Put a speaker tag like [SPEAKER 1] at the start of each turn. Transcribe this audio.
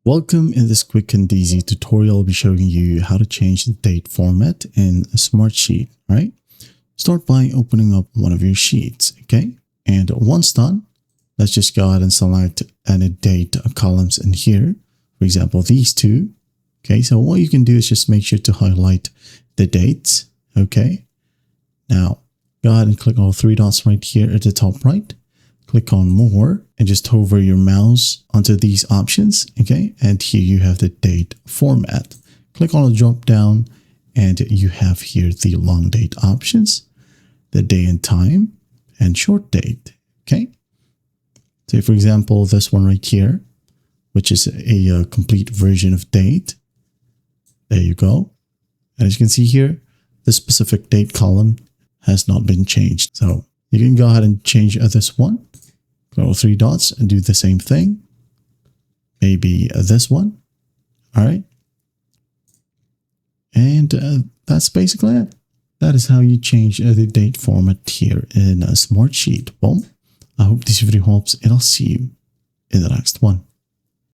[SPEAKER 1] Welcome. In this quick and easy tutorial, I'll be showing you how to change the date format in a Smartsheet, right? Start by opening up one of your sheets, okay? And once done, let's just go ahead and select any date columns in here. For example, these two, okay? So what you can do is just make sure to highlight the dates, okay? Now, go ahead and click all three dots right here at the top right. Click on more and just hover your mouse onto these options, okay? And here you have the date format. Click on the drop down and you have here the long date options, the day and time, and short date, okay? So for example, this one right here, which is a complete version of date. There you go. And as you can see here, the specific date column has not been changed. So you can go ahead and change this one. Go three dots and do the same thing. Maybe this one. All right. And that's basically it. That is how you change the date format here in a Smartsheet. Well, I hope this video helps and I'll see you in the next one.